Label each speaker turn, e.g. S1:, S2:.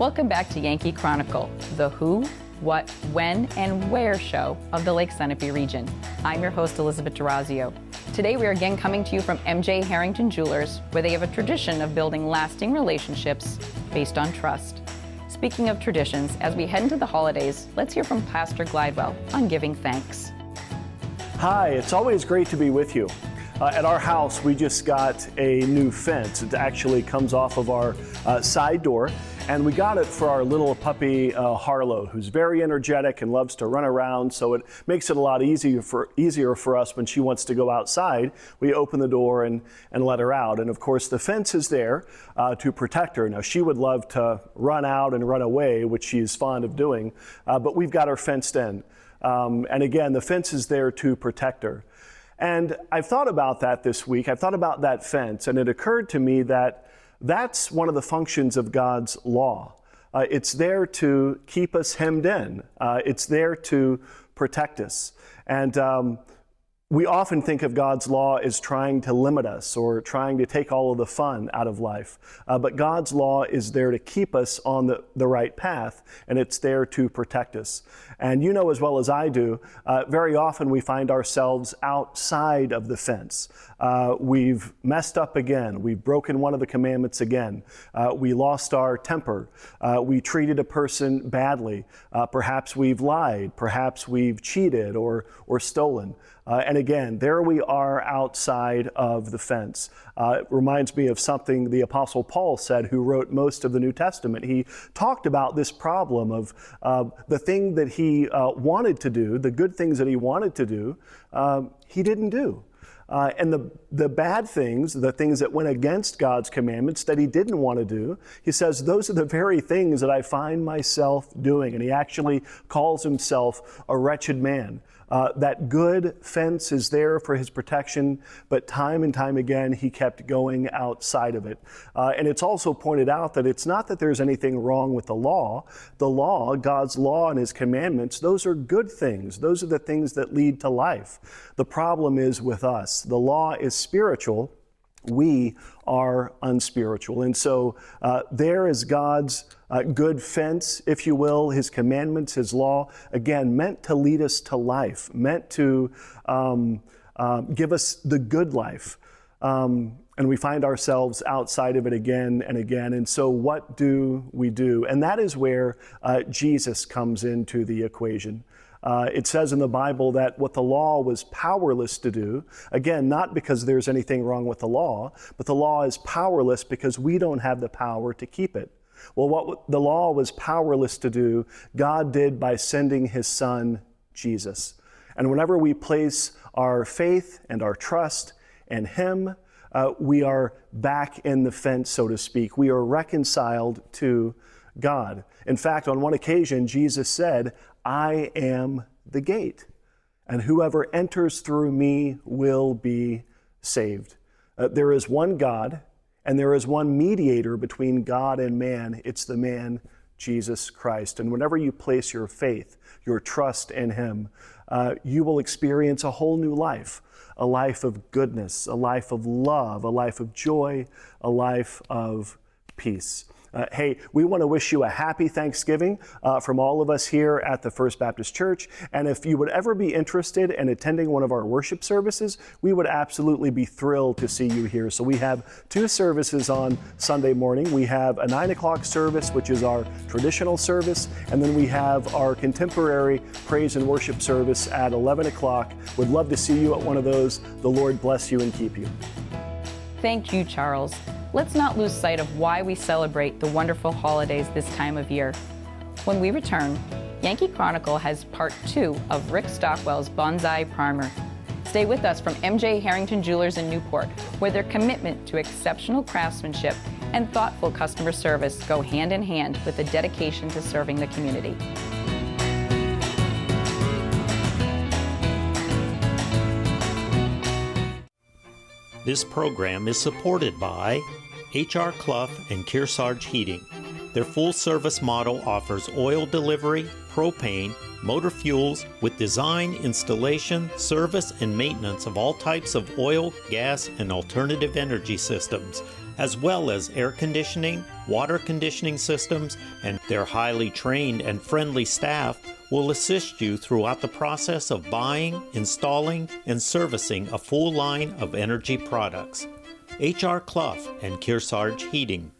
S1: Welcome back to Yankee Chronicle, the who, what, when, and where show of the Lake Sunapee region. I'm your host, Elizabeth D'Orazio. Today we are again coming to you from M.J. Harrington Jewelers, where they have a tradition of building lasting relationships based on trust. Speaking of traditions, as we head into the holidays, let's hear from Pastor Glidewell on giving thanks.
S2: Hi, it's always great to be with you. At our house, we just got a new fence. It actually comes off of our side door, and we got it for our little puppy Harlow, who's very energetic and loves to run around, so it makes it a lot easier for us when she wants to go outside. We open the door and let her out, and of course the fence is there to protect her. Now, she would love to run out and run away, which she's fond of doing, but we've got her fenced in. And again, the fence is there to protect her. And I've thought about that this week. I've thought about that fence, and it occurred to me that that's one of the functions of God's law. It's there to keep us hemmed in. It's there to protect us. And we often think of God's law as trying to limit us or trying to take all of the fun out of life. But God's law is there to keep us on the right path, and it's there to protect us. And you know as well as I do, very often we find ourselves outside of the fence. We've messed up again. We've broken one of the commandments again. We lost our temper. We treated a person badly. Perhaps we've lied. Perhaps we've cheated or stolen. And again, there we are outside of the fence. It reminds me of something the Apostle Paul said, who wrote most of the New Testament. He talked about this problem of the thing that he wanted to do, the good things that he wanted to do, he didn't do. And the bad things, the things that went against God's commandments that he didn't want to do, he says, those are the very things that I find myself doing. And he actually calls himself a wretched man. That good fence is there for his protection, but time and time again, he kept going outside of it. And it's also pointed out that it's not that there's anything wrong with the law. The law, God's law and his commandments, those are good things. Those are the things that lead to life. The problem is with us. The law is spiritual. We are unspiritual. And so there is God's good fence, if you will, his commandments, his law, again, meant to lead us to life, meant to give us the good life. And we find ourselves outside of it again and again. And so what do we do? And that is where Jesus comes into the equation. It says in the Bible that what the law was powerless to do, again, not because there's anything wrong with the law, but the law is powerless because we don't have the power to keep it. Well, what the law was powerless to do, God did by sending his son, Jesus. And whenever we place our faith and our trust in him, we are back in the fence, so to speak. We are reconciled to God. In fact, on one occasion, Jesus said, I am the gate, and whoever enters through me will be saved. There is one God, and there is one mediator between God and man. It's the man, Jesus Christ. And whenever you place your faith, your trust in him, you will experience a whole new life, a life of goodness, a life of love, a life of joy, a life of peace. Hey, we want to wish you a happy Thanksgiving from all of us here at the First Baptist Church. And if you would ever be interested in attending one of our worship services, we would absolutely be thrilled to see you here. So we have two services on Sunday morning. We have a 9 o'clock service, which is our traditional service, and then we have our contemporary praise and worship service at 11 o'clock. Would love to see you at one of those. The Lord bless you and keep you.
S1: Thank you, Charles. Let's not lose sight of why we celebrate the wonderful holidays this time of year. When we return, Yankee Chronicle has part 2 of Rick Stockwell's Bonsai Primer. Stay with us from M.J. Harrington Jewelers in Newport, where their commitment to exceptional craftsmanship and thoughtful customer service go hand in hand with a dedication to serving the community.
S3: This program is supported by H.R. Clough and Kearsarge Heating. Their full-service model offers oil delivery, propane, Motor Fuels with design, installation, service, and maintenance of all types of oil, gas, and alternative energy systems, as well as air conditioning, water conditioning systems, and their highly trained and friendly staff will assist you throughout the process of buying, installing, and servicing a full line of energy products. H.R. Clough and Kearsarge Heating.